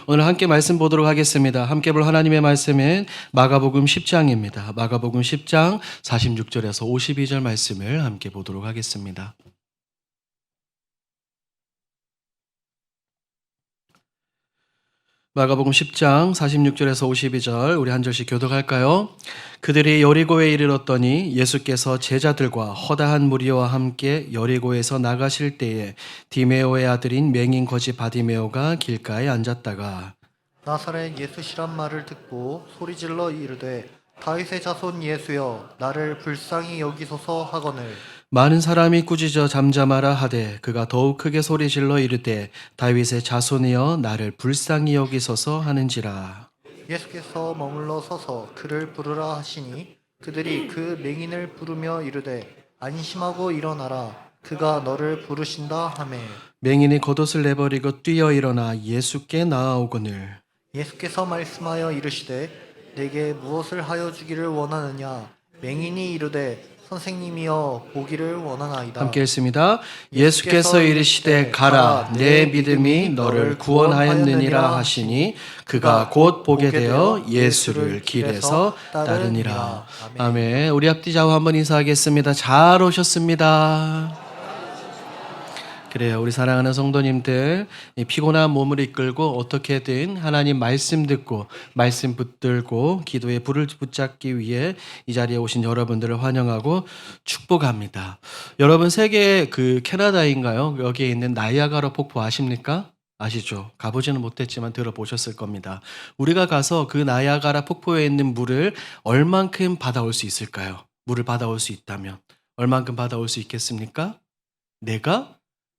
오늘 함께 말씀 보도록 하겠습니다. 함께 볼 하나님의 말씀은 마가복음 10장입니다. 마가복음 10장 46절에서 52절 말씀을 함께 보도록 하겠습니다. 마가복음 10장 46절에서 52절 우리 한 절씩 교독할까요? 그들이 여리고에 이르렀더니 예수께서 제자들과 허다한 무리와 함께 여리고에서 나가실 때에 디메오의 아들인 맹인 거지 바디메오가 길가에 앉았다가 나사렛 예수시란 말을 듣고 소리질러 이르되 다윗의 자손 예수여 나를 불쌍히 여기소서 하거늘 많은 사람이 꾸짖어 잠잠하라 하되 그가 더욱 크게 소리질러 이르되 다윗의 자손이여 나를 불쌍히 여기소서 하는지라. 예수께서 머물러 서서 그를 부르라 하시니 그들이 그 맹인을 부르며 이르되 안심하고 일어나라 그가 너를 부르신다 하매 맹인이 겉옷을 내버리고 뛰어 일어나 예수께 나아오거늘 예수께서 말씀하여 이르시되 내게 무엇을 하여 주기를 원하느냐 맹인이 이르되 선생님이여 보기를 원하나이다. 함께 읽습니다. 예수께서 이르시되 가라 내 믿음이 너를 구원하였느니라 하시니 그가 곧 보게 되어 예수를 길에서 따르니라. 아멘. 우리 앞뒤 좌우 한번 인사하겠습니다. 잘 오셨습니다. 그래요. 우리 사랑하는 성도님들, 이 피곤한 몸을 이끌고 어떻게든 하나님 말씀 듣고 말씀 붙들고 기도에 불을 붙잡기 위해 이 자리에 오신 여러분들을 환영하고 축복합니다. 여러분 세계 캐나다인가요? 여기에 있는 나이아가라 폭포 아십니까? 아시죠? 가보지는 못했지만 들어보셨을 겁니다. 우리가 가서 그 나이아가라 폭포에 있는 물을 얼만큼 받아올 수 있을까요? 물을 받아올 수 있다면 얼만큼 받아올 수 있겠습니까? 내가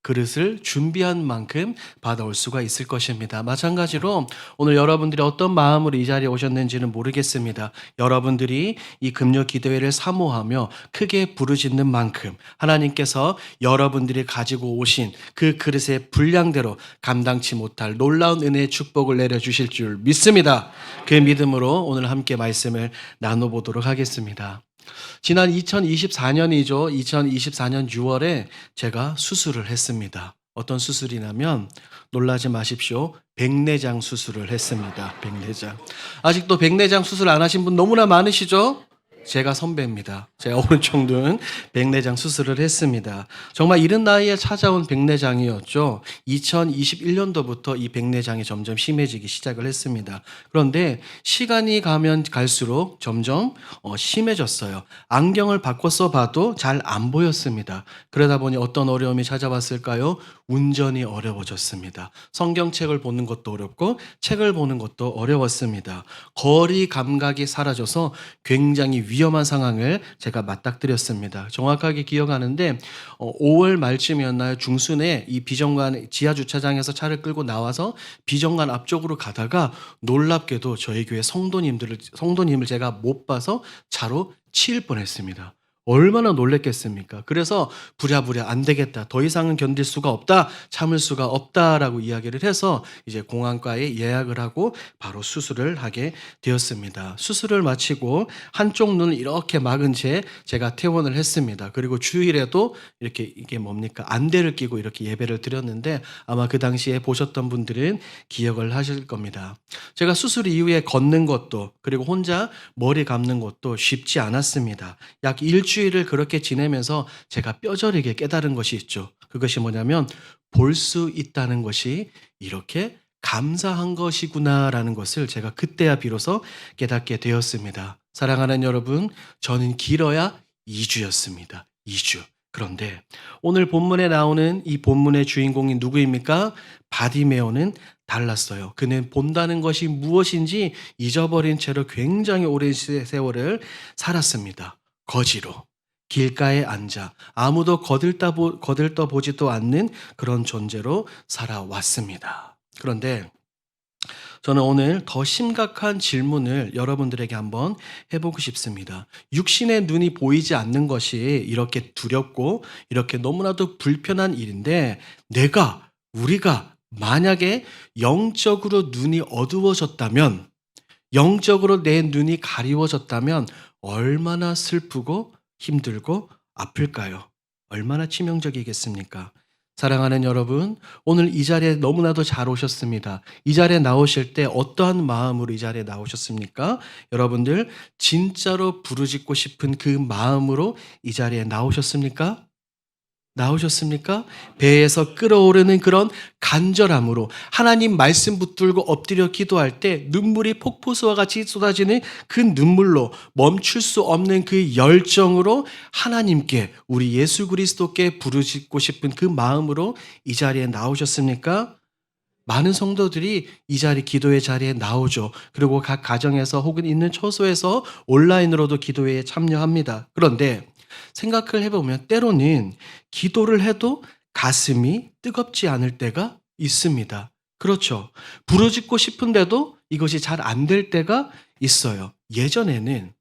그릇을 준비한 만큼 받아올 수가 있을 것입니다. 마찬가지로 오늘 여러분들이 어떤 마음으로 이 자리에 오셨는지는 모르겠습니다. 여러분들이 이 금요 기도회를 사모하며 크게 부르짖는 만큼 하나님께서 여러분들이 가지고 오신 그 그릇의 분량대로 감당치 못할 놀라운 은혜의 축복을 내려주실 줄 믿습니다. 그 믿음으로 오늘 함께 말씀을 나눠보도록 하겠습니다. 지난 2024년이죠. 2024년 6월에 제가 수술을 했습니다. 어떤 수술이냐면 놀라지 마십시오. 백내장 수술을 했습니다. 백내장. 아직도 백내장 수술 안 하신 분 너무나 많으시죠? 제가 선배입니다. 제가 오른쪽 눈 백내장 수술을 했습니다. 정말 이른 나이에 찾아온 백내장이었죠. 2021년도부터 이 백내장이 점점 심해지기 시작을 했습니다. 그런데 시간이 가면 갈수록 점점 심해졌어요. 안경을 바꿔 써봐도 잘 안 보였습니다. 그러다 보니 어떤 어려움이 찾아왔을까요? 운전이 어려워졌습니다. 성경책을 보는 것도 어렵고 책을 보는 것도 어려웠습니다. 거리 감각이 사라져서 굉장히 위험한 상황을 제가 맞닥뜨렸습니다. 정확하게 기억하는데 5월 말쯤이었나요? 중순에 이 비정관 지하 주차장에서 차를 끌고 나와서 비정관 앞쪽으로 가다가 놀랍게도 저희 교회 성도님을 제가 못 봐서 차로 치일 뻔했습니다. 얼마나 놀랬겠습니까? 그래서 부랴부랴 안 되겠다. 더 이상은 견딜 수가 없다. 참을 수가 없다라고 이야기를 해서 이제 공안과에 예약을 하고 바로 수술을 하게 되었습니다. 수술을 마치고 한쪽 눈을 이렇게 막은 채 제가 퇴원을 했습니다. 그리고 주일에도 이게 뭡니까? 안대를 끼고 이렇게 예배를 드렸는데 아마 그 당시에 보셨던 분들은 기억을 하실 겁니다. 제가 수술 이후에 걷는 것도 그리고 혼자 머리 감는 것도 쉽지 않았습니다. 약 일주일을 그렇게 지내면서 제가 뼈저리게 깨달은 것이 있죠. 그것이 뭐냐면 볼 수 있다는 것이 이렇게 감사한 것이구나라는 것을 제가 그때야 비로소 깨닫게 되었습니다. 사랑하는 여러분, 저는 길어야 2주였습니다. 2주. 그런데 오늘 본문에 나오는 이 본문의 주인공이 누구입니까? 바디메오는 달랐어요. 그는 본다는 것이 무엇인지 잊어버린 채로 굉장히 오랜 세월을 살았습니다. 거지로 길가에 앉아 아무도 거들떠 보지도 않는 그런 존재로 살아왔습니다. 그런데 저는 오늘 더 심각한 질문을 여러분들에게 한번 해보고 싶습니다. 육신의 눈이 보이지 않는 것이 이렇게 두렵고 이렇게 너무나도 불편한 일인데 우리가 만약에 영적으로 눈이 어두워졌다면 영적으로 내 눈이 가리워졌다면 얼마나 슬프고 힘들고 아플까요? 얼마나 치명적이겠습니까? 사랑하는 여러분, 오늘 이 자리에 너무나도 잘 오셨습니다. 이 자리에 나오실 때 어떠한 마음으로 이 자리에 나오셨습니까? 여러분들 진짜로 부르짖고 싶은 그 마음으로 이 자리에 나오셨습니까? 나오셨습니까? 배에서 끓어오르는 그런 간절함으로 하나님 말씀 붙들고 엎드려 기도할 때 눈물이 폭포수와 같이 쏟아지는 그 눈물로 멈출 수 없는 그 열정으로 하나님께 우리 예수 그리스도께 부르짖고 싶은 그 마음으로 이 자리에 나오셨습니까? 많은 성도들이 이 자리 기도의 자리에 나오죠. 그리고 각 가정에서 혹은 있는 처소에서 온라인으로도 기도회에 참여합니다. 그런데 생각을 해보면 때로는 기도를 해도 가슴이 뜨겁지 않을 때가 있습니다. 그렇죠. 부르짖고 싶은데도 이것이 잘 안 될 때가 있어요. 예전에는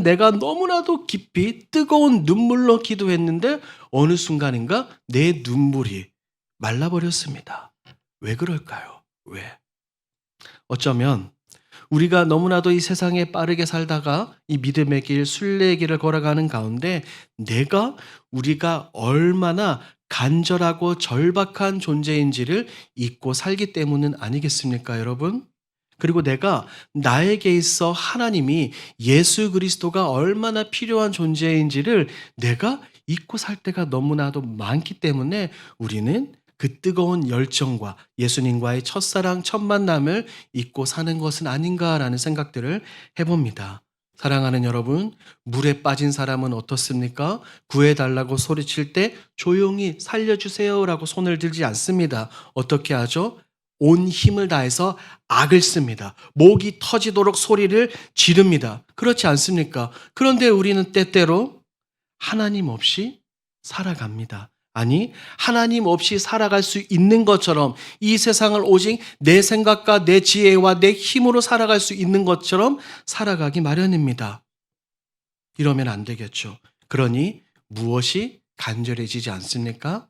내가 너무나도 깊이 뜨거운 눈물로 기도했는데 어느 순간인가 내 눈물이 말라버렸습니다. 왜 그럴까요? 왜? 어쩌면 우리가 너무나도 이 세상에 빠르게 살다가 이 믿음의 길, 순례의 길을 걸어가는 가운데 우리가 얼마나 간절하고 절박한 존재인지를 잊고 살기 때문은 아니겠습니까, 여러분? 그리고 내가 나에게 있어 하나님이 예수 그리스도가 얼마나 필요한 존재인지를 내가 잊고 살 때가 너무나도 많기 때문에 우리는 그 뜨거운 열정과 예수님과의 첫사랑, 첫 만남을 잊고 사는 것은 아닌가라는 생각들을 해봅니다. 사랑하는 여러분, 물에 빠진 사람은 어떻습니까? 구해달라고 소리칠 때 조용히 살려주세요라고 손을 들지 않습니다. 어떻게 하죠? 온 힘을 다해서 악을 씁니다. 목이 터지도록 소리를 지릅니다. 그렇지 않습니까? 그런데 우리는 때때로 하나님 없이 살아갑니다. 아니, 하나님 없이 살아갈 수 있는 것처럼 이 세상을 오직 내 생각과 내 지혜와 내 힘으로 살아갈 수 있는 것처럼 살아가기 마련입니다. 이러면 안 되겠죠. 그러니 무엇이 간절해지지 않습니까?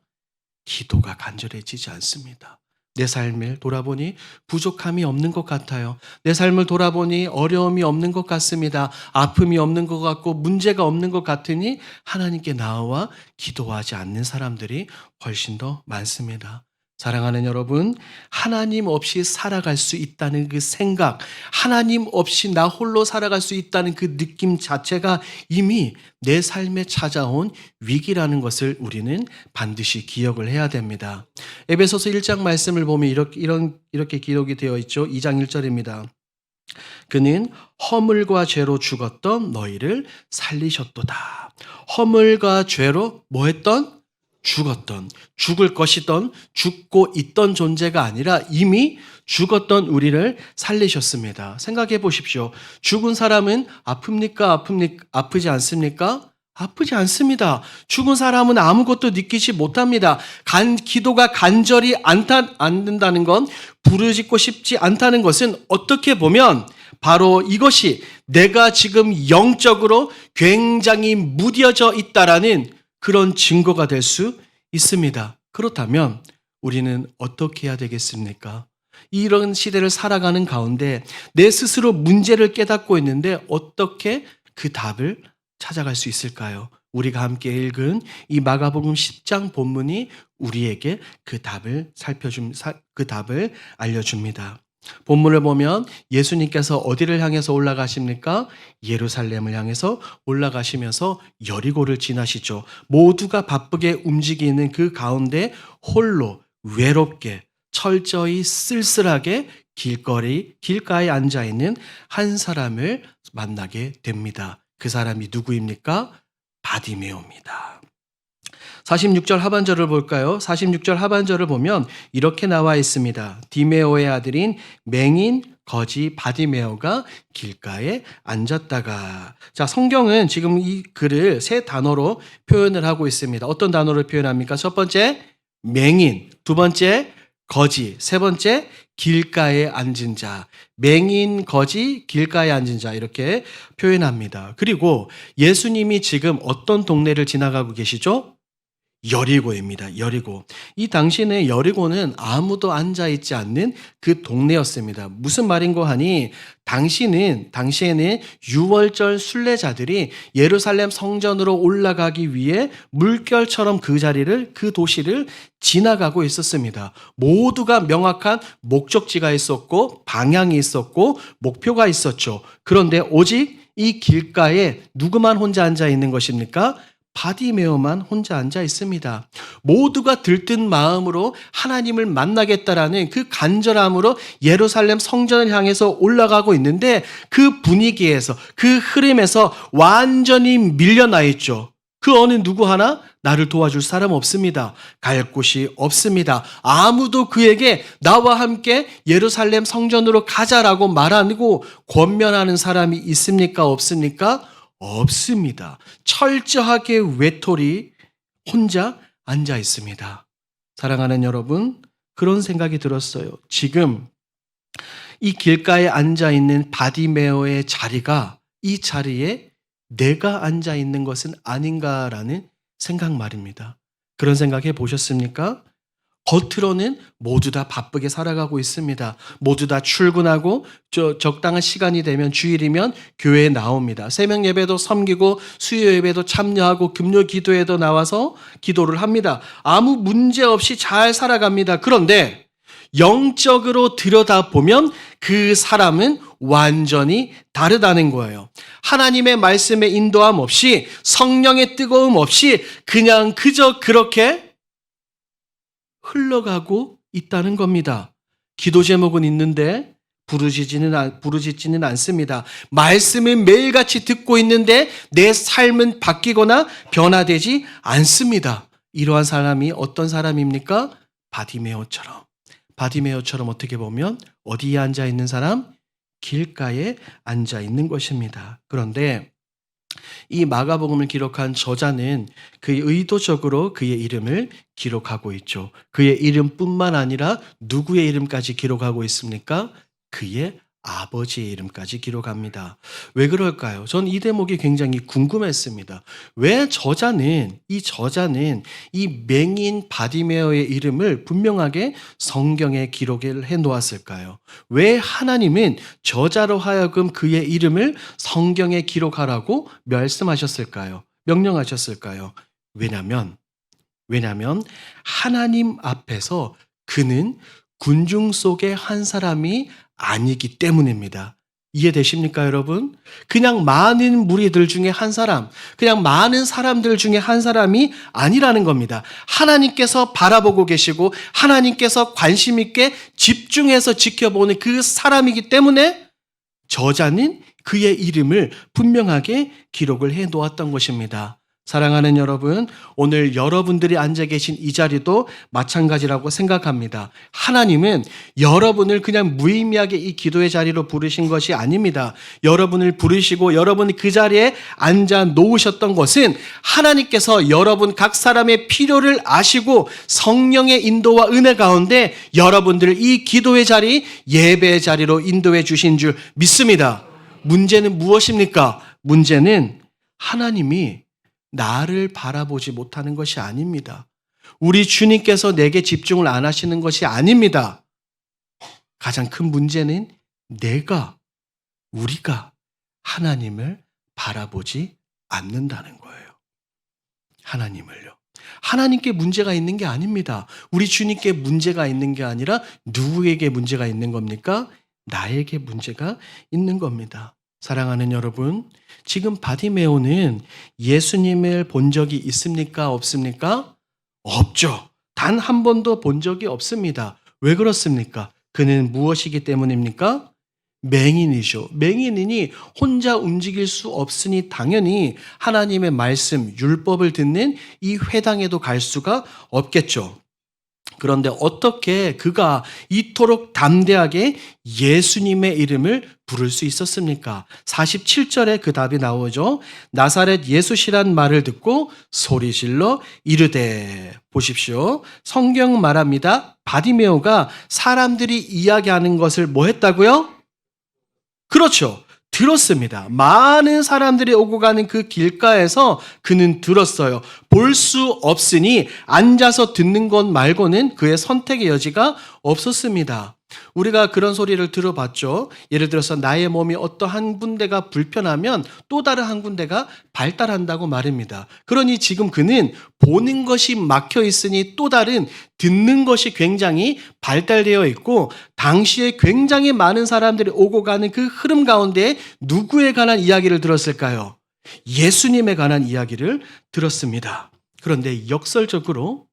기도가 간절해지지 않습니다. 내 삶을 돌아보니 부족함이 없는 것 같아요. 내 삶을 돌아보니 어려움이 없는 것 같습니다. 아픔이 없는 것 같고 문제가 없는 것 같으니 하나님께 나와 기도하지 않는 사람들이 훨씬 더 많습니다. 사랑하는 여러분, 하나님 없이 살아갈 수 있다는 그 생각, 하나님 없이 나 홀로 살아갈 수 있다는 그 느낌 자체가 이미 내 삶에 찾아온 위기라는 것을 우리는 반드시 기억을 해야 됩니다. 에베소서 1장 말씀을 보면 이렇게 기록이 되어 있죠. 2장 1절입니다. 그는 허물과 죄로 죽었던 너희를 살리셨도다. 허물과 죄로 뭐 했던? 죽을 것이던 죽고 있던 존재가 아니라 이미 죽었던 우리를 살리셨습니다. 생각해 보십시오. 죽은 사람은 아프지 않습니까? 아프지 않습니다. 죽은 사람은 아무것도 느끼지 못합니다. 기도가 간절히 않는다는 건, 부르짖고 싶지 않다는 것은 어떻게 보면 바로 이것이 내가 지금 영적으로 굉장히 무뎌져 있다라는 그런 증거가 될 수 있습니다. 그렇다면 우리는 어떻게 해야 되겠습니까? 이런 시대를 살아가는 가운데 내 스스로 문제를 깨닫고 있는데 어떻게 그 답을 찾아갈 수 있을까요? 우리가 함께 읽은 이 마가복음 10장 본문이 우리에게 그 답을 알려줍니다. 본문을 보면 예수님께서 어디를 향해서 올라가십니까? 예루살렘을 향해서 올라가시면서 여리고를 지나시죠. 모두가 바쁘게 움직이는 그 가운데 홀로 외롭게 철저히 쓸쓸하게 길가에 앉아있는 한 사람을 만나게 됩니다. 그 사람이 누구입니까? 바디메오입니다. 46절 하반절을 볼까요? 46절 하반절을 보면 이렇게 나와 있습니다. 디메오의 아들인 맹인 거지 바디메오가 길가에 앉았다가. 자, 성경은 지금 이 글을 세 단어로 표현을 하고 있습니다. 어떤 단어로 표현합니까? 첫 번째, 맹인. 두 번째, 거지. 세 번째, 길가에 앉은 자. 맹인, 거지, 길가에 앉은 자. 이렇게 표현합니다. 그리고 예수님이 지금 어떤 동네를 지나가고 계시죠? 여리고입니다. 여리고. 이 당시에 여리고는 아무도 앉아있지 않는 그 동네였습니다. 무슨 말인고 하니 당시에는 유월절 순례자들이 예루살렘 성전으로 올라가기 위해 물결처럼 그 도시를 지나가고 있었습니다. 모두가 명확한 목적지가 있었고 방향이 있었고 목표가 있었죠. 그런데 오직 이 길가에 누구만 혼자 앉아 있는 것입니까? 바디메오만 혼자 앉아 있습니다. 모두가 들뜬 마음으로 하나님을 만나겠다라는 그 간절함으로 예루살렘 성전을 향해서 올라가고 있는데 그 분위기에서 그 흐름에서 완전히 밀려나 있죠. 그 어느 누구 하나 나를 도와줄 사람 없습니다. 갈 곳이 없습니다. 아무도 그에게 나와 함께 예루살렘 성전으로 가자라고 말하고 권면하는 사람이 있습니까? 없습니까? 없습니다. 철저하게 외톨이 혼자 앉아 있습니다. 사랑하는 여러분, 그런 생각이 들었어요. 지금 이 길가에 앉아 있는 바디메오의 자리가 이 자리에 내가 앉아 있는 것은 아닌가라는 생각 말입니다. 그런 생각해 보셨습니까? 겉으로는 모두 다 바쁘게 살아가고 있습니다. 모두 다 출근하고 적당한 시간이 되면 주일이면 교회에 나옵니다. 새벽 예배도 섬기고 수요 예배도 참여하고 금요 기도에도 나와서 기도를 합니다. 아무 문제 없이 잘 살아갑니다. 그런데 영적으로 들여다보면 그 사람은 완전히 다르다는 거예요. 하나님의 말씀의 인도함 없이 성령의 뜨거움 없이 그냥 그저 그렇게 흘러가고 있다는 겁니다. 기도 제목은 있는데 부르짖지는 않습니다. 말씀은 매일같이 듣고 있는데 내 삶은 바뀌거나 변화되지 않습니다. 이러한 사람이 어떤 사람입니까? 바디메오처럼 어떻게 보면 어디에 앉아 있는 사람? 길가에 앉아 있는 것입니다. 그런데 이 마가복음을 기록한 저자는 의도적으로 그의 이름을 기록하고 있죠. 그의 이름뿐만 아니라 누구의 이름까지 기록하고 있습니까? 그의 아버지의 이름까지 기록합니다. 왜 그럴까요? 전 이 대목이 굉장히 궁금했습니다. 왜 이 저자는 이 맹인 바디메오의 이름을 분명하게 성경에 기록을 해 놓았을까요? 왜 하나님은 저자로 하여금 그의 이름을 성경에 기록하라고 말씀하셨을까요? 명령하셨을까요? 왜냐하면 하나님 앞에서 그는 군중 속의 한 사람이 아니기 때문입니다. 이해되십니까, 여러분? 그냥 많은 무리들 중에 한 사람, 그냥 많은 사람들 중에 한 사람이 아니라는 겁니다. 하나님께서 바라보고 계시고 하나님께서 관심 있게 집중해서 지켜보는 그 사람이기 때문에 저자는 그의 이름을 분명하게 기록을 해 놓았던 것입니다. 사랑하는 여러분, 오늘 여러분들이 앉아 계신 이 자리도 마찬가지라고 생각합니다. 하나님은 여러분을 그냥 무의미하게 이 기도의 자리로 부르신 것이 아닙니다. 여러분을 부르시고 여러분이 그 자리에 앉아 놓으셨던 것은 하나님께서 여러분 각 사람의 필요를 아시고 성령의 인도와 은혜 가운데 여러분들을 이 기도의 자리, 예배의 자리로 인도해 주신 줄 믿습니다. 문제는 무엇입니까? 문제는 하나님이 나를 바라보지 못하는 것이 아닙니다. 우리 주님께서 내게 집중을 안 하시는 것이 아닙니다. 가장 큰 문제는 우리가 하나님을 바라보지 않는다는 거예요. 하나님을요. 하나님께 문제가 있는 게 아닙니다. 우리 주님께 문제가 있는 게 아니라 누구에게 문제가 있는 겁니까? 나에게 문제가 있는 겁니다. 사랑하는 여러분, 지금 바디메오는 예수님을 본 적이 있습니까? 없습니까? 없죠. 단 한 번도 본 적이 없습니다. 왜 그렇습니까? 그는 무엇이기 때문입니까? 맹인이죠. 맹인이니 혼자 움직일 수 없으니 당연히 하나님의 말씀, 율법을 듣는 이 회당에도 갈 수가 없겠죠. 그런데 어떻게 그가 이토록 담대하게 예수님의 이름을 부를 수 있었습니까? 47절에 그 답이 나오죠. 나사렛 예수시란 말을 듣고 소리질러 이르되, 보십시오. 성경 말합니다. 바디메오가 사람들이 이야기하는 것을 뭐 했다고요? 그렇죠. 들었습니다. 많은 사람들이 오고 가는 그 길가에서 그는 들었어요. 볼 수 없으니 앉아서 듣는 것 말고는 그의 선택의 여지가 없었습니다. 우리가 그런 소리를 들어봤죠. 예를 들어서 나의 몸이 어떠한 군데가 불편하면 또 다른 한 군데가 발달한다고 말입니다. 그러니 지금 그는 보는 것이 막혀 있으니 또 다른 듣는 것이 굉장히 발달되어 있고, 당시에 굉장히 많은 사람들이 오고 가는 그 흐름 가운데 누구에 관한 이야기를 들었을까요? 예수님에 관한 이야기를 들었습니다. 그런데 역설적으로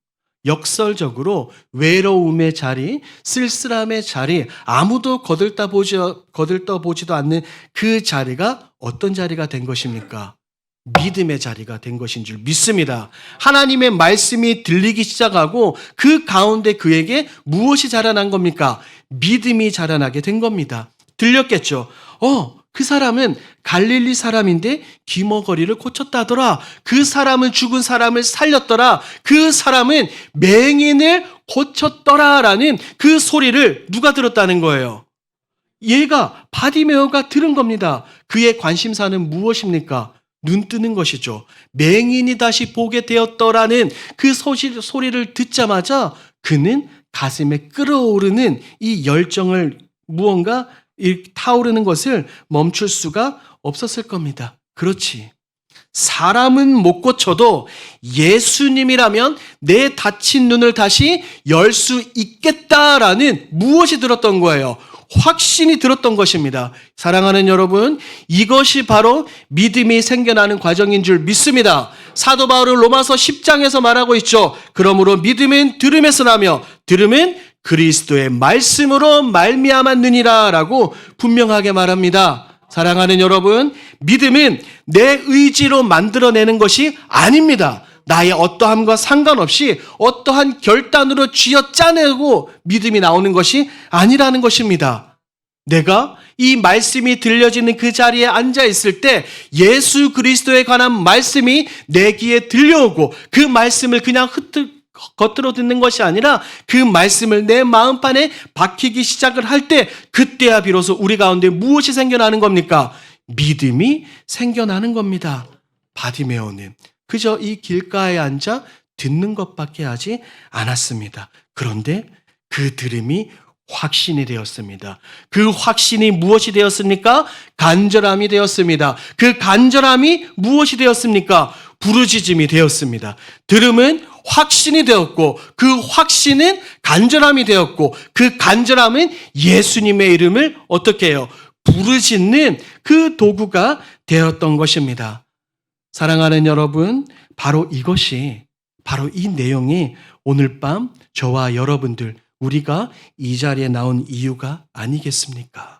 외로움의 자리, 쓸쓸함의 자리, 아무도 거들떠보지도 않는 그 자리가 어떤 자리가 된 것입니까? 믿음의 자리가 된 것인 줄 믿습니다. 하나님의 말씀이 들리기 시작하고 그 가운데 그에게 무엇이 자라난 겁니까? 믿음이 자라나게 된 겁니다. 들렸겠죠? 그 사람은 갈릴리 사람인데 기머거리를 고쳤다더라. 그 사람은 죽은 사람을 살렸더라. 그 사람은 맹인을 고쳤더라라는 그 소리를 누가 들었다는 거예요? 얘가, 바디메오가 들은 겁니다. 그의 관심사는 무엇입니까? 눈 뜨는 것이죠. 맹인이 다시 보게 되었더라는 그 소리를 듣자마자 그는 가슴에 끓어오르는 이 열정을, 무언가 타오르는 것을 멈출 수가 없었을 겁니다. 그렇지. 사람은 못 고쳐도 예수님이라면 내 닫힌 눈을 다시 열 수 있겠다라는 무엇이 들었던 거예요? 확신이 들었던 것입니다. 사랑하는 여러분, 이것이 바로 믿음이 생겨나는 과정인 줄 믿습니다. 사도 바울은 로마서 10장에서 말하고 있죠. 그러므로 믿음은 들음에서 나며 들음은 그리스도의 말씀으로 말미암았느니라 라고 분명하게 말합니다. 사랑하는 여러분, 믿음은 내 의지로 만들어내는 것이 아닙니다. 나의 어떠함과 상관없이 어떠한 결단으로 쥐어짜내고 믿음이 나오는 것이 아니라는 것입니다. 내가 이 말씀이 들려지는 그 자리에 앉아 있을 때 예수 그리스도에 관한 말씀이 내 귀에 들려오고 그 말씀을 그냥 겉으로 듣는 것이 아니라 그 말씀을 내 마음판에 박히기 시작을 할 때, 그때야 비로소 우리 가운데 무엇이 생겨나는 겁니까? 믿음이 생겨나는 겁니다. 바디메오는 그저 이 길가에 앉아 듣는 것밖에 하지 않았습니다. 그런데 그 들음이 확신이 되었습니다. 그 확신이 무엇이 되었습니까? 간절함이 되었습니다. 그 간절함이 무엇이 되었습니까? 부르짖음이 되었습니다. 들음은 확신이 되었고, 그 확신은 간절함이 되었고, 그 간절함은 예수님의 이름을 어떻게 해요? 부르짖는 그 도구가 되었던 것입니다. 사랑하는 여러분, 바로 이 내용이 오늘 밤 저와 여러분들, 우리가 이 자리에 나온 이유가 아니겠습니까?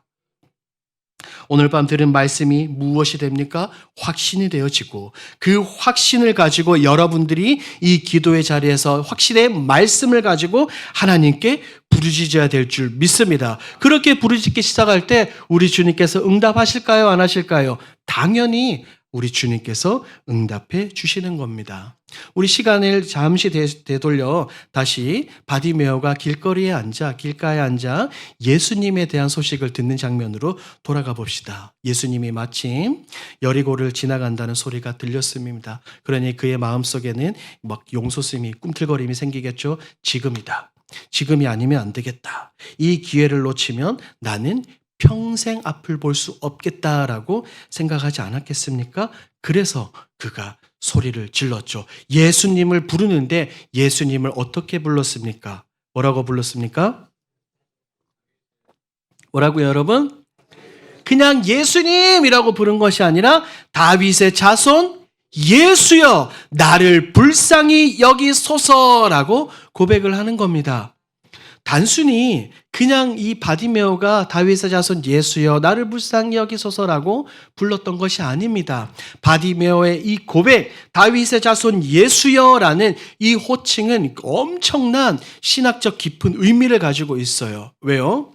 오늘 밤 들은 말씀이 무엇이 됩니까? 확신이 되어지고, 그 확신을 가지고 여러분들이 이 기도의 자리에서 확신의 말씀을 가지고 하나님께 부르짖어야 될 줄 믿습니다. 그렇게 부르짖기 시작할 때 우리 주님께서 응답하실까요? 안 하실까요? 당연히 우리 주님께서 응답해 주시는 겁니다. 우리 시간을 잠시 되돌려 다시 바디메오가 길가에 앉아 예수님에 대한 소식을 듣는 장면으로 돌아가 봅시다. 예수님이 마침 여리고를 지나간다는 소리가 들렸습니다. 그러니 그의 마음속에는 막 용솟음이, 꿈틀거림이 생기겠죠. 지금이다. 지금이 아니면 안 되겠다. 이 기회를 놓치면 나는 평생 앞을 볼 수 없겠다라고 생각하지 않았겠습니까? 그래서 그가 소리를 질렀죠. 예수님을 부르는데 예수님을 어떻게 불렀습니까? 뭐라고 불렀습니까? 뭐라고요, 여러분? 그냥 예수님이라고 부른 것이 아니라 다윗의 자손 예수여, 나를 불쌍히 여기소서라고 고백을 하는 겁니다. 단순히 그냥 이 바디메오가 다윗의 자손 예수여 나를 불쌍히 여기소서라고 불렀던 것이 아닙니다. 바디메오의 이 고백, 다윗의 자손 예수여라는 이 호칭은 엄청난 신학적 깊은 의미를 가지고 있어요. 왜요?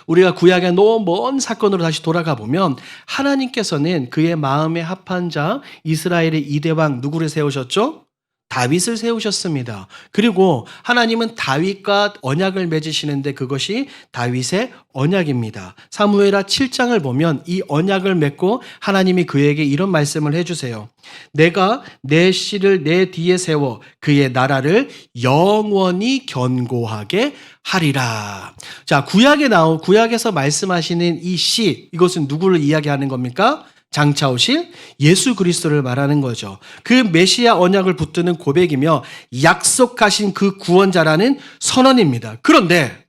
우리가 구약의 너무 먼 사건으로 다시 돌아가 보면 하나님께서는 그의 마음에 합한 자 이스라엘의 2대 왕 누구를 세우셨죠? 다윗을 세우셨습니다. 그리고 하나님은 다윗과 언약을 맺으시는데 그것이 다윗의 언약입니다. 사무엘하 7장을 보면 이 언약을 맺고 하나님이 그에게 이런 말씀을 해주세요. 내가 내 씨를 내 뒤에 세워 그의 나라를 영원히 견고하게 하리라. 자, 구약에서 말씀하시는 이 씨, 이것은 누구를 이야기하는 겁니까? 장차 오실 예수 그리스도를 말하는 거죠. 그 메시아 언약을 붙드는 고백이며 약속하신 그 구원자라는 선언입니다. 그런데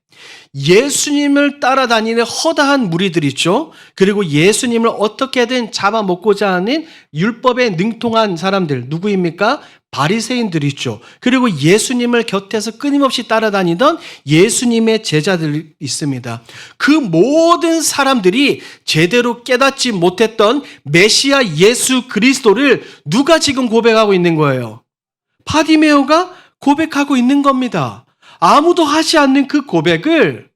예수님을 따라다니는 허다한 무리들 있죠. 그리고 예수님을 어떻게든 잡아먹고자 하는 율법에 능통한 사람들 누구입니까? 바리새인들 있죠. 그리고 예수님을 곁에서 끊임없이 따라다니던 예수님의 제자들 있습니다. 그 모든 사람들이 제대로 깨닫지 못했던 메시아 예수 그리스도를 누가 지금 고백하고 있는 거예요? 바디메오가 고백하고 있는 겁니다. 아무도 하지 않는 그 고백을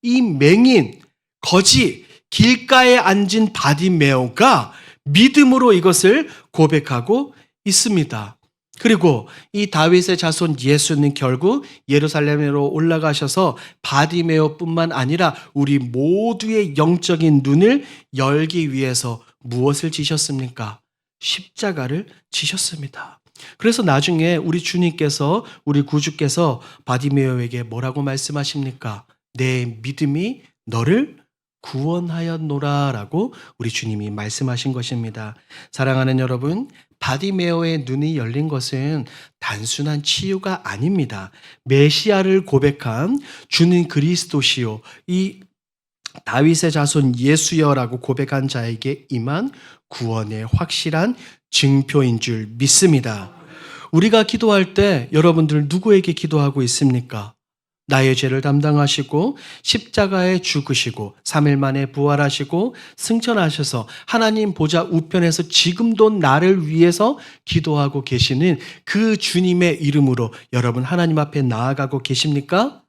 이 맹인, 거지, 길가에 앉은 바디메오가 믿음으로 이것을 고백하고 있습니다. 그리고 이 다윗의 자손 예수는 결국 예루살렘으로 올라가셔서 바디메오뿐만 아니라 우리 모두의 영적인 눈을 열기 위해서 무엇을 지셨습니까? 십자가를 지셨습니다. 그래서 나중에 우리 주님께서, 우리 구주께서 바디메오에게 뭐라고 말씀하십니까? 내 믿음이 너를 구원하였노라 라고 우리 주님이 말씀하신 것입니다. 사랑하는 여러분, 바디메오의 눈이 열린 것은 단순한 치유가 아닙니다. 메시아를 고백한 주는 그리스도시요, 이 다윗의 자손 예수여라고 고백한 자에게 임한 구원의 확실한 증표인 줄 믿습니다. 우리가 기도할 때 여러분들 누구에게 기도하고 있습니까? 나의 죄를 담당하시고 십자가에 죽으시고 3일 만에 부활하시고 승천하셔서 하나님 보좌 우편에서 지금도 나를 위해서 기도하고 계시는 그 주님의 이름으로 여러분 하나님 앞에 나아가고 계십니까?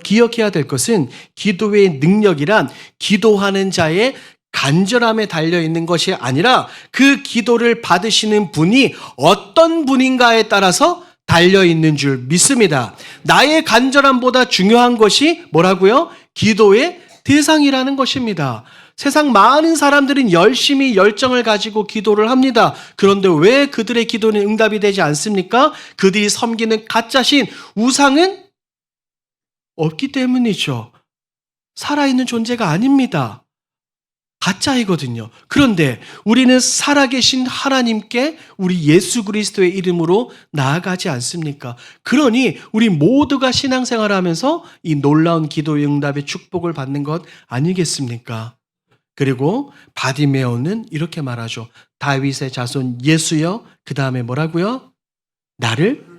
기억해야 될 것은 기도의 능력이란 기도하는 자의 간절함에 달려있는 것이 아니라 그 기도를 받으시는 분이 어떤 분인가에 따라서 달려있는 줄 믿습니다. 나의 간절함보다 중요한 것이 뭐라고요? 기도의 대상이라는 것입니다. 세상 많은 사람들은 열심히 열정을 가지고 기도를 합니다. 그런데 왜 그들의 기도는 응답이 되지 않습니까? 그들이 섬기는 가짜신 우상은 없기 때문이죠. 살아있는 존재가 아닙니다. 가짜이거든요. 그런데 우리는 살아계신 하나님께 우리 예수 그리스도의 이름으로 나아가지 않습니까? 그러니 우리 모두가 신앙생활을 하면서 이 놀라운 기도의 응답의 축복을 받는 것 아니겠습니까? 그리고 바디메오는 이렇게 말하죠. 다윗의 자손 예수여, 그 다음에 뭐라고요? 나를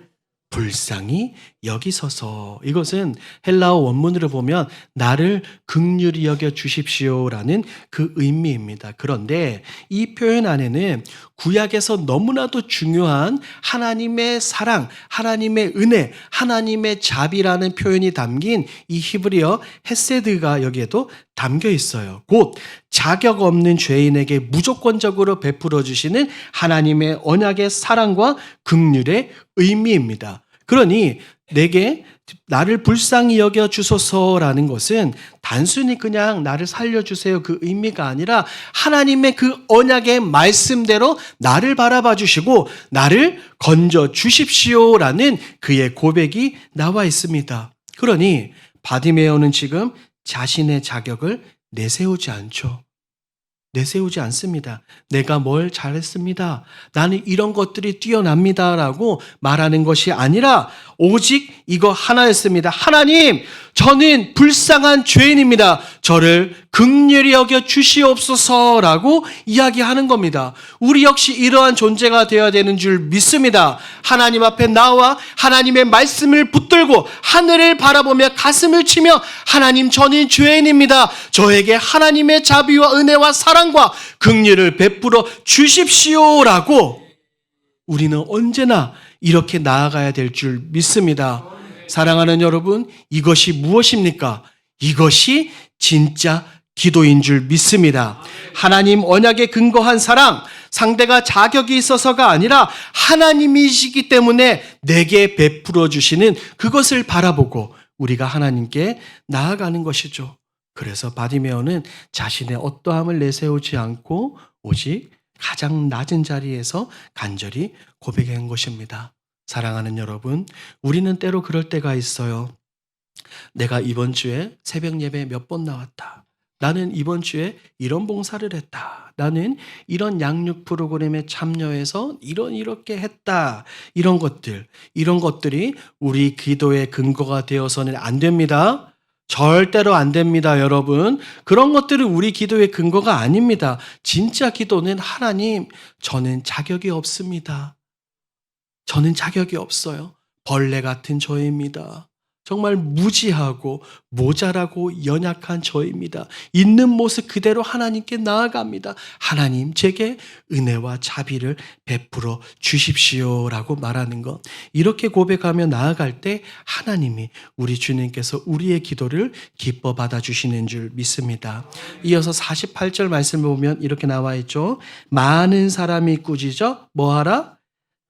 불쌍히 여기소서. 이것은 헬라어 원문으로 보면 나를 긍휼히 여겨 주십시오라는 그 의미입니다. 그런데 이 표현 안에는 구약에서 너무나도 중요한 하나님의 사랑, 하나님의 은혜, 하나님의 자비라는 표현이 담긴 이 히브리어 헤세드가 여기에도 담겨 있어요. 곧 자격 없는 죄인에게 무조건적으로 베풀어 주시는 하나님의 언약의 사랑과 긍휼의 의미입니다. 그러니 내게 나를 불쌍히 여겨 주소서라는 것은 단순히 그냥 나를 살려주세요 그 의미가 아니라 하나님의 그 언약의 말씀대로 나를 바라봐 주시고 나를 건져 주십시오라는 그의 고백이 나와 있습니다. 그러니 바디메오는 지금 자신의 자격을 내세우지 않죠. 내세우지 않습니다. 내가 뭘 잘했습니다. 나는 이런 것들이 뛰어납니다라고 말하는 것이 아니라 오직 이거 하나였습니다. 하나님, 저는 불쌍한 죄인입니다. 저를 긍휼히 여겨 주시옵소서라고 이야기하는 겁니다. 우리 역시 이러한 존재가 되어야 되는 줄 믿습니다. 하나님 앞에 나와 하나님의 말씀을 붙들고 하늘을 바라보며 가슴을 치며 하나님, 저는 죄인입니다. 저에게 하나님의 자비와 은혜와 사랑과 긍휼을 베풀어 주십시오라고 우리는 언제나 이렇게 나아가야 될 줄 믿습니다. 사랑하는 여러분, 이것이 무엇입니까? 이것이 진짜 기도인 줄 믿습니다. 하나님 언약에 근거한 사랑, 상대가 자격이 있어서가 아니라 하나님이시기 때문에 내게 베풀어 주시는 그것을 바라보고 우리가 하나님께 나아가는 것이죠. 그래서 바디메오는 자신의 어떠함을 내세우지 않고 오직 가장 낮은 자리에서 간절히 고백한 것입니다. 사랑하는 여러분, 우리는 때로 그럴 때가 있어요. 내가 이번 주에 새벽 예배 몇 번 나왔다. 나는 이번 주에 이런 봉사를 했다. 나는 이런 양육 프로그램에 참여해서 이렇게 했다. 이런 것들이 우리 기도의 근거가 되어서는 안 됩니다. 절대로 안 됩니다, 여러분. 그런 것들은 우리 기도의 근거가 아닙니다. 진짜 기도는 하나님, 저는 자격이 없습니다. 저는 자격이 없어요. 벌레 같은 저입니다. 정말 무지하고 모자라고 연약한 저입니다. 있는 모습 그대로 하나님께 나아갑니다. 하나님, 제게 은혜와 자비를 베풀어 주십시오라고 말하는 것. 이렇게 고백하며 나아갈 때 하나님이, 우리 주님께서 우리의 기도를 기뻐 받아주시는 줄 믿습니다. 이어서 48절 말씀을 보면 이렇게 나와 있죠. 많은 사람이 꾸짖어 뭐하라?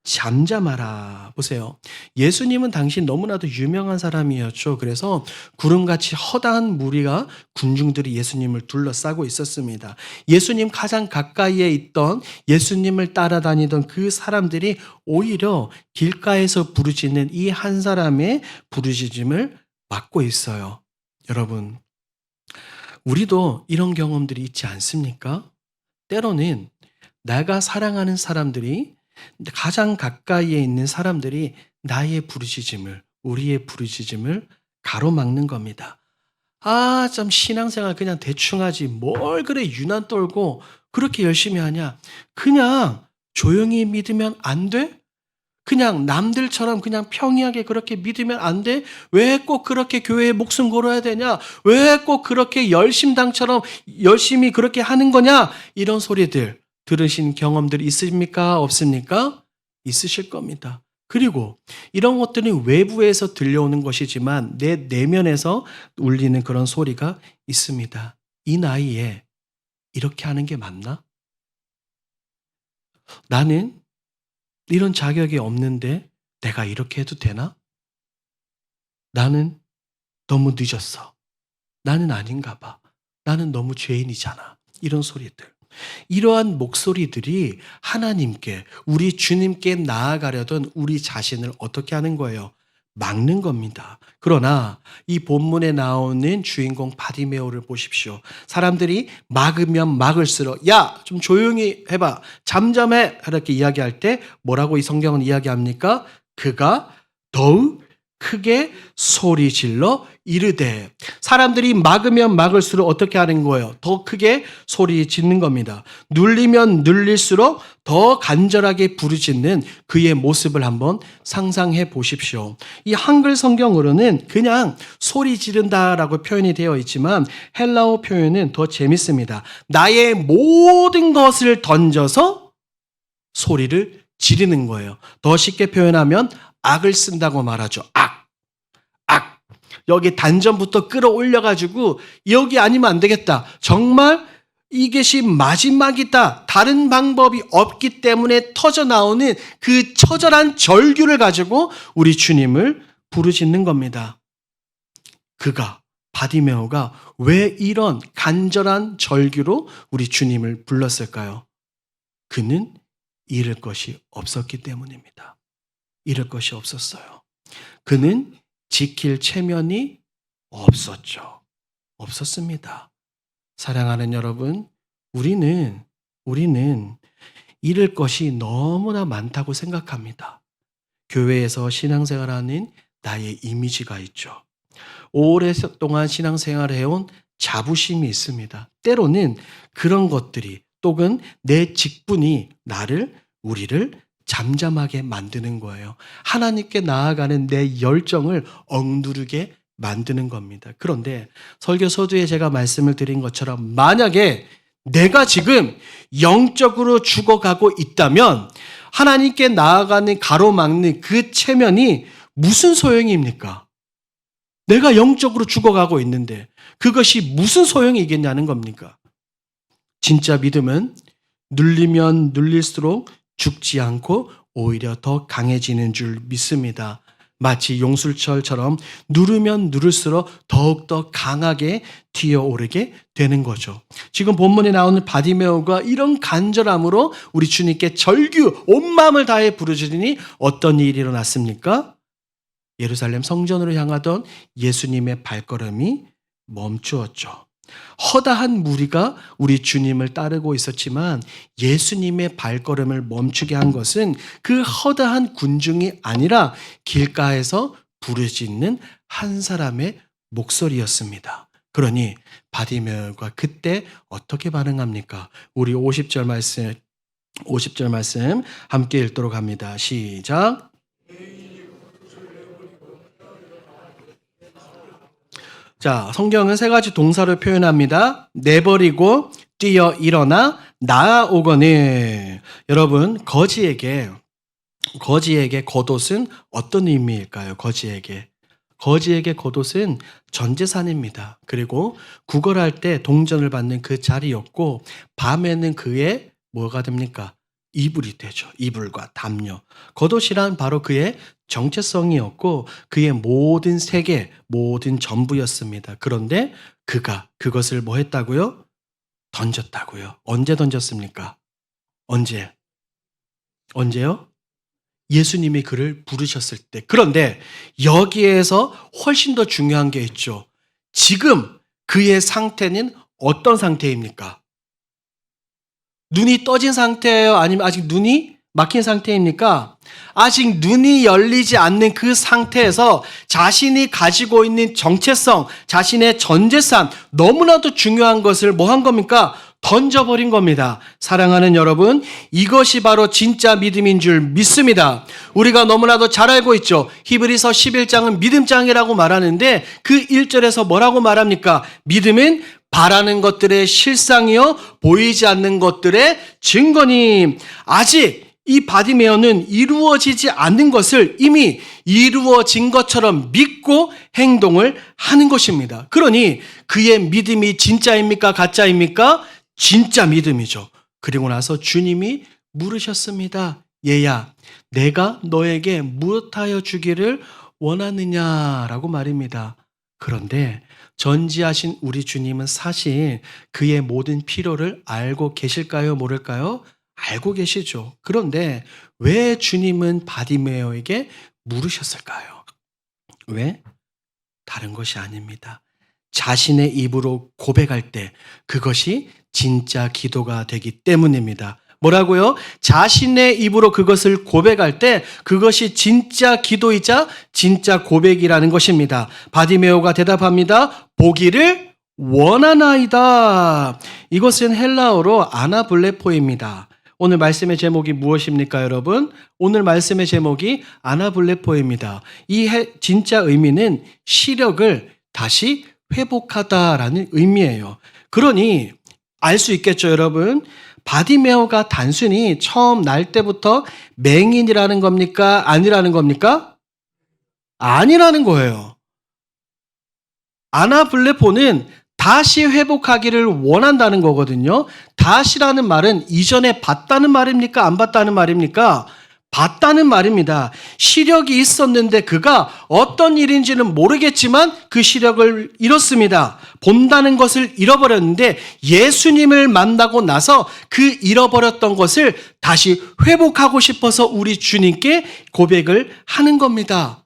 잠잠하라. 보세요. 예수님은 당시 너무나도 유명한 사람이었죠. 그래서 구름같이 허다한 무리가 군중들이 예수님을 둘러싸고 있었습니다. 예수님 가장 가까이에 있던 예수님을 따라다니던 그 사람들이 오히려 길가에서 부르짖는 이 한 사람의 부르짖음을 막고 있어요. 여러분, 우리도 이런 경험들이 있지 않습니까? 때로는 내가 사랑하는 사람들이, 가장 가까이에 있는 사람들이 나의 부르짖음을, 우리의 부르짖음을 가로막는 겁니다. 아, 참 신앙생활 그냥 대충 하지. 뭘 그래 유난 떨고 그렇게 열심히 하냐. 그냥 조용히 믿으면 안 돼? 그냥 남들처럼 그냥 평이하게 그렇게 믿으면 안 돼? 왜 꼭 그렇게 교회에 목숨 걸어야 되냐? 왜 꼭 그렇게 열심당처럼 열심히 그렇게 하는 거냐? 이런 소리들 들으신 경험들이 있습니까? 없습니까? 있으실 겁니다. 그리고 이런 것들은 외부에서 들려오는 것이지만 내 내면에서 울리는 그런 소리가 있습니다. 이 나이에 이렇게 하는 게 맞나? 나는 이런 자격이 없는데 내가 이렇게 해도 되나? 나는 너무 늦었어. 나는 아닌가 봐. 나는 너무 죄인이잖아. 이런 소리들. 이러한 목소리들이 하나님께, 우리 주님께 나아가려던 우리 자신을 어떻게 하는 거예요? 막는 겁니다. 그러나 이 본문에 나오는 주인공 바디메오를 보십시오. 사람들이 막으면 막을수록 야, 좀 조용히 해봐. 잠잠해. 이렇게 이야기할 때 뭐라고 이 성경은 이야기합니까? 그가 더욱 크게 소리 질러 이르되. 사람들이 막으면 막을수록 어떻게 하는 거예요? 더 크게 소리 짓는 겁니다. 눌리면 눌릴수록 더 간절하게 부르짖는 그의 모습을 한번 상상해 보십시오. 이 한글 성경으로는 그냥 소리 지른다라고 표현이 되어 있지만 헬라어 표현은 더 재밌습니다. 나의 모든 것을 던져서 소리를 지르는 거예요. 더 쉽게 표현하면 악을 쓴다고 말하죠. 악. 여기 단전부터 끌어올려가지고 여기 아니면 안 되겠다. 정말 이것이 마지막이다. 다른 방법이 없기 때문에 터져나오는 그 처절한 절규를 가지고 우리 주님을 부르짖는 겁니다. 그가, 바디메오가 왜 이런 간절한 절규로 우리 주님을 불렀을까요? 그는 잃을 것이 없었기 때문입니다. 잃을 것이 없었어요. 그는 지킬 체면이 없었죠. 없었습니다. 사랑하는 여러분, 우리는 잃을 것이 너무나 많다고 생각합니다. 교회에서 신앙생활하는 나의 이미지가 있죠. 오랫동안 신앙생활을 해온 자부심이 있습니다. 때로는 그런 것들이, 또는 내 직분이 우리를 잠잠하게 만드는 거예요. 하나님께 나아가는 내 열정을 억누르게 만드는 겁니다. 그런데 설교 서두에 제가 말씀을 드린 것처럼 만약에 내가 지금 영적으로 죽어가고 있다면 하나님께 나아가는 가로막는 그 체면이 무슨 소용입니까? 내가 영적으로 죽어가고 있는데 그것이 무슨 소용이 있겠냐는 겁니까? 진짜 믿음은 눌리면 눌릴수록 죽지 않고 오히려 더 강해지는 줄 믿습니다. 마치 용술철처럼 누르면 누를수록 더욱더 강하게 뛰어오르게 되는 거죠. 지금 본문에 나오는 바디메오가 이런 간절함으로 우리 주님께 절규 온 마음을 다해 부르짖으니 어떤 일이 일어났습니까? 예루살렘 성전으로 향하던 예수님의 발걸음이 멈추었죠. 허다한 무리가 우리 주님을 따르고 있었지만 예수님의 발걸음을 멈추게 한 것은 그 허다한 군중이 아니라 길가에서 부르짖는 한 사람의 목소리였습니다. 그러니 바디메오가 그때 어떻게 반응합니까? 우리 50절 말씀 함께 읽도록 합니다. 시작. 자, 성경은 세 가지 동사를 표현합니다. 내버리고, 뛰어 일어나, 나아오거늘. 여러분, 거지에게 겉옷은 어떤 의미일까요? 거지에게 겉옷은 전 재산입니다. 그리고 구걸할 때 동전을 받는 그 자리였고, 밤에는 그의 뭐가 됩니까? 이불이 되죠. 이불과 담요. 겉옷이란 바로 그의 정체성이었고 그의 모든 세계, 모든 전부였습니다. 그런데 그가 그것을 뭐 했다고요? 던졌다고요. 언제 던졌습니까? 언제요? 예수님이 그를 부르셨을 때. 그런데 여기에서 훨씬 더 중요한 게 있죠. 지금 그의 상태는 어떤 상태입니까? 눈이 떠진 상태예요? 아니면 아직 눈이 막힌 상태입니까? 아직 눈이 열리지 않는 그 상태에서 자신이 가지고 있는 정체성, 자신의 전 재산, 너무나도 중요한 것을 뭐 한 겁니까? 던져버린 겁니다. 사랑하는 여러분, 이것이 바로 진짜 믿음인 줄 믿습니다. 우리가 너무나도 잘 알고 있죠. 히브리서 11장은 믿음장이라고 말하는데 그 1절에서 뭐라고 말합니까? 믿음은 바라는 것들의 실상이요 보이지 않는 것들의 증거니. 아직 이 바디메오는 이루어지지 않는 것을 이미 이루어진 것처럼 믿고 행동을 하는 것입니다. 그러니 그의 믿음이 진짜입니까? 가짜입니까? 진짜 믿음이죠. 그리고 나서 주님이 물으셨습니다. 얘야, 내가 너에게 무엇하여 주기를 원하느냐라고 말입니다. 그런데 전지하신 우리 주님은 사실 그의 모든 필요를 알고 계실까요? 모를까요? 알고 계시죠. 그런데 왜 주님은 바디메오에게 물으셨을까요? 왜? 다른 것이 아닙니다. 자신의 입으로 고백할 때 그것이 진짜 기도가 되기 때문입니다. 뭐라고요? 자신의 입으로 그것을 고백할 때 그것이 진짜 기도이자 진짜 고백이라는 것입니다. 바디메오가 대답합니다. 보기를 원하나이다. 이것은 헬라어로 아나블레포입니다. 오늘 말씀의 제목이 무엇입니까, 여러분? 오늘 말씀의 제목이 아나블레포입니다. 이 진짜 의미는 시력을 다시 회복하다라는 의미예요. 그러니 알 수 있겠죠, 여러분? 바디메오가 단순히 처음 날 때부터 맹인이라는 겁니까? 아니라는 겁니까? 아니라는 거예요. 아나블레포는 다시 회복하기를 원한다는 거거든요. 다시라는 말은 이전에 봤다는 말입니까? 안 봤다는 말입니까? 봤다는 말입니다. 시력이 있었는데 그가 어떤 일인지는 모르겠지만 그 시력을 잃었습니다. 본다는 것을 잃어버렸는데 예수님을 만나고 나서 그 잃어버렸던 것을 다시 회복하고 싶어서 우리 주님께 고백을 하는 겁니다.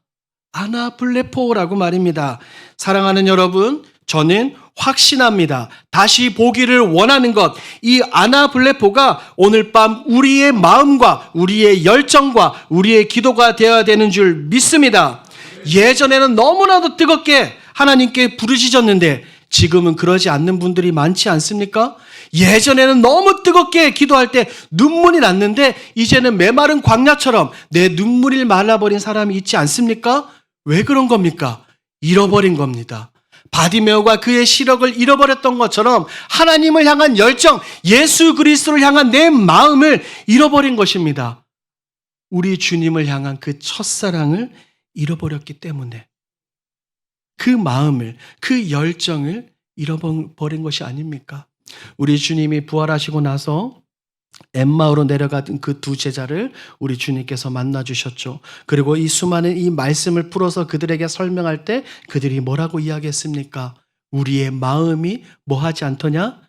아나블레포라고 말입니다. 사랑하는 여러분, 저는 확신합니다. 다시 보기를 원하는 것, 이 아나블레포가 오늘 밤 우리의 마음과 우리의 열정과 우리의 기도가 되어야 되는 줄 믿습니다. 예전에는 너무나도 뜨겁게 하나님께 부르짖었는데 지금은 그러지 않는 분들이 많지 않습니까? 예전에는 너무 뜨겁게 기도할 때 눈물이 났는데 이제는 메마른 광야처럼 내 눈물이 말라버린 사람이 있지 않습니까? 왜 그런 겁니까? 잃어버린 겁니다. 바디메오가 그의 시력을 잃어버렸던 것처럼 하나님을 향한 열정, 예수 그리스도를 향한 내 마음을 잃어버린 것입니다. 우리 주님을 향한 그 첫사랑을 잃어버렸기 때문에 그 마음을, 그 열정을 잃어버린 것이 아닙니까? 우리 주님이 부활하시고 나서 엠마오로 내려간 그 두 제자를 우리 주님께서 만나 주셨죠. 그리고 이 수많은 이 말씀을 풀어서 그들에게 설명할 때 그들이 뭐라고 이야기했습니까? 우리의 마음이 뭐하지 않더냐?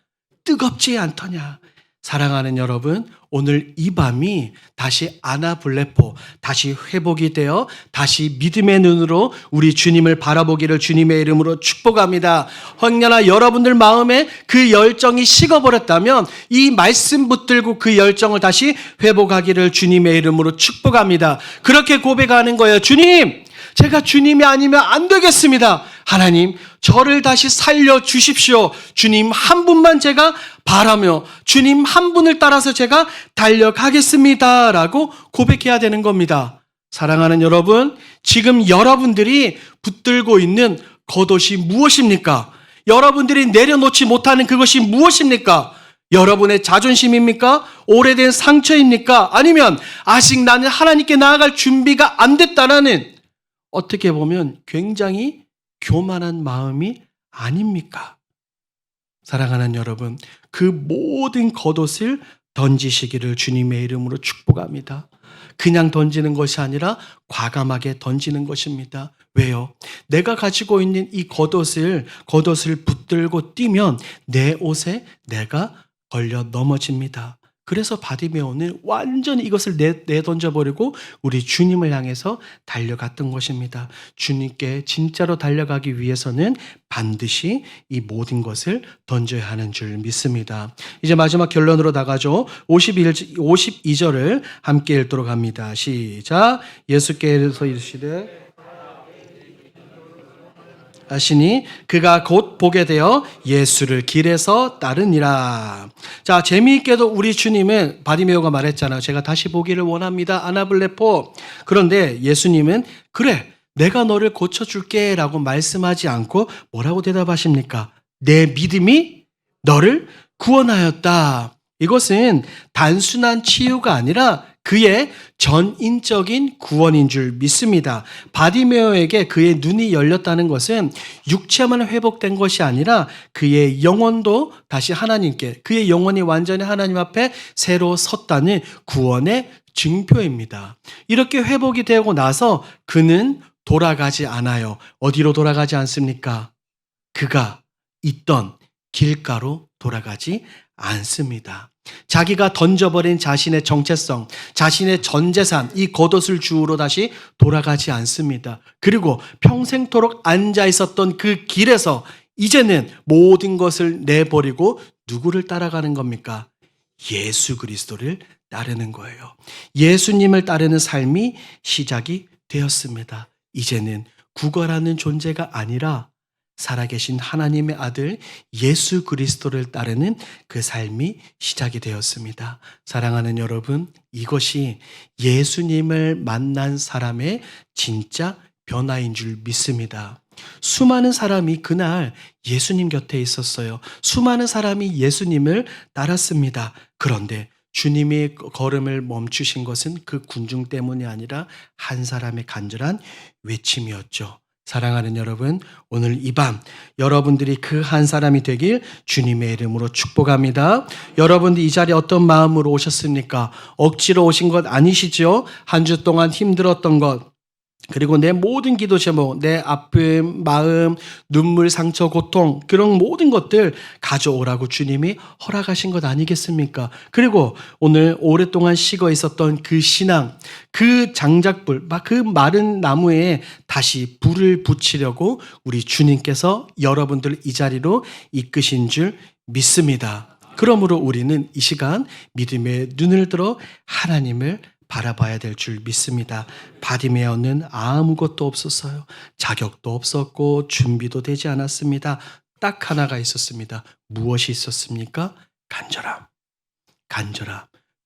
뜨겁지 않더냐? 사랑하는 여러분, 오늘 이 밤이 다시 아나블레포, 다시 회복이 되어 다시 믿음의 눈으로 우리 주님을 바라보기를 주님의 이름으로 축복합니다. 혹여나 여러분들 마음에 그 열정이 식어버렸다면 이 말씀 붙들고 그 열정을 다시 회복하기를 주님의 이름으로 축복합니다. 그렇게 고백하는 거예요. 주님! 제가 주님이 아니면 안 되겠습니다. 하나님, 저를 다시 살려주십시오. 주님 한 분만 제가 바라며 주님 한 분을 따라서 제가 달려가겠습니다. 라고 고백해야 되는 겁니다. 사랑하는 여러분, 지금 여러분들이 붙들고 있는 겉옷이 무엇입니까? 여러분들이 내려놓지 못하는 그것이 무엇입니까? 여러분의 자존심입니까? 오래된 상처입니까? 아니면 아직 나는 하나님께 나아갈 준비가 안 됐다라는 어떻게 보면 굉장히 교만한 마음이 아닙니까? 사랑하는 여러분, 그 모든 겉옷을 던지시기를 주님의 이름으로 축복합니다. 그냥 던지는 것이 아니라 과감하게 던지는 것입니다. 왜요? 내가 가지고 있는 이 겉옷을 붙들고 뛰면 내 옷에 내가 걸려 넘어집니다. 그래서 바디메오는 완전히 이것을 내던져버리고 우리 주님을 향해서 달려갔던 것입니다. 주님께 진짜로 달려가기 위해서는 반드시 이 모든 것을 던져야 하는 줄 믿습니다. 이제 마지막 결론으로 나가죠. 52절을 함께 읽도록 합니다. 시작. 예수께서 이르시되 하시니 그가 곧 보게 되어 예수를 길에서 따르니라. 자, 재미있게도 우리 주님은 바디메오가 말했잖아요. 제가 다시 보기를 원합니다. 아나블레포. 그런데 예수님은 그래, 내가 너를 고쳐줄게 라고 말씀하지 않고 뭐라고 대답하십니까? 내 믿음이 너를 구원하였다. 이것은 단순한 치유가 아니라 그의 전인적인 구원인 줄 믿습니다. 바디메오에게 그의 눈이 열렸다는 것은 육체만 회복된 것이 아니라 그의 영혼도 다시 하나님께, 그의 영혼이 완전히 하나님 앞에 새로 섰다는 구원의 증표입니다. 이렇게 회복이 되고 나서 그는 돌아가지 않아요. 어디로 돌아가지 않습니까? 그가 있던 길가로 돌아가지 않습니다. 자기가 던져버린 자신의 정체성, 자신의 전 재산, 이 겉옷을 주우러 다시 돌아가지 않습니다. 그리고 평생토록 앉아 있었던 그 길에서 이제는 모든 것을 내버리고 누구를 따라가는 겁니까? 예수 그리스도를 따르는 거예요. 예수님을 따르는 삶이 시작이 되었습니다. 이제는 구걸하는 존재가 아니라 살아계신 하나님의 아들 예수 그리스도를 따르는 그 삶이 시작이 되었습니다. 사랑하는 여러분, 이것이 예수님을 만난 사람의 진짜 변화인 줄 믿습니다. 수많은 사람이 그날 예수님 곁에 있었어요. 수많은 사람이 예수님을 따랐습니다. 그런데 주님이 걸음을 멈추신 것은 그 군중 때문이 아니라 한 사람의 간절한 외침이었죠. 사랑하는 여러분, 오늘 이 밤 여러분들이 그 한 사람이 되길 주님의 이름으로 축복합니다. 여러분들 이 자리에 어떤 마음으로 오셨습니까? 억지로 오신 것 아니시죠? 한 주 동안 힘들었던 것, 그리고 내 모든 기도 제목, 내 아픔, 마음, 눈물, 상처, 고통, 그런 모든 것들 가져오라고 주님이 허락하신 것 아니겠습니까? 그리고 오늘 오랫동안 식어 있었던 그 신앙, 그 장작불, 그 마른 나무에 다시 불을 붙이려고 우리 주님께서 여러분들 이 자리로 이끄신 줄 믿습니다. 그러므로 우리는 이 시간 믿음의 눈을 들어 하나님을 바라봐야 될 줄 믿습니다. 바디메오는 아무것도 없었어요. 자격도 없었고 준비도 되지 않았습니다. 딱 하나가 있었습니다. 무엇이 있었습니까? 간절함.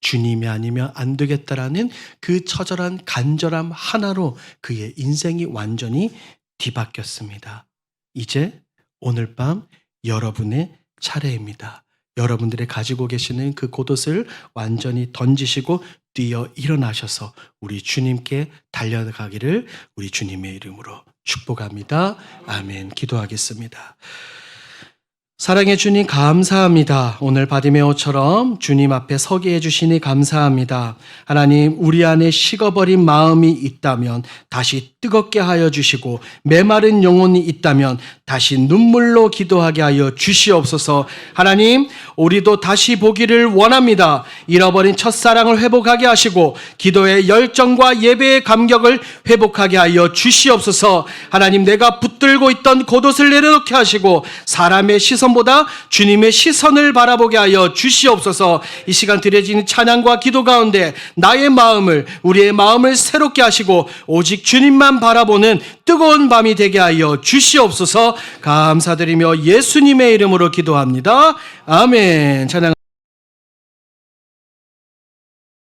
주님이 아니면 안 되겠다라는 그 처절한 간절함 하나로 그의 인생이 완전히 뒤바뀌었습니다. 이제 오늘 밤 여러분의 차례입니다. 여러분들이 가지고 계시는 그 겉옷을 완전히 던지시고 뛰어 일어나셔서 우리 주님께 달려가기를 우리 주님의 이름으로 축복합니다. 아멘. 기도하겠습니다. 사랑해 주님 감사합니다. 오늘 바디메오처럼 주님 앞에 서게 해주시니 감사합니다. 하나님, 우리 안에 식어버린 마음이 있다면 다시 뜨겁게 하여 주시고, 메마른 영혼이 있다면 다시 눈물로 기도하게 하여 주시옵소서. 하나님, 우리도 다시 보기를 원합니다. 잃어버린 첫사랑을 회복하게 하시고 기도의 열정과 예배의 감격을 회복하게 하여 주시옵소서. 하나님, 내가 붙들고 있던 겉옷을 내려놓게 하시고 사람의 시선보다 주님의 시선을 바라보게 하여 주시옵소서. 이 시간 드려지는 찬양과 기도 가운데 나의 마음을, 우리의 마음을 새롭게 하시고 오직 주님만 바라보는 뜨거운 밤이 되게 하여 주시옵소서. 감사드리며 예수님의 이름으로 기도합니다. 아멘. 찬양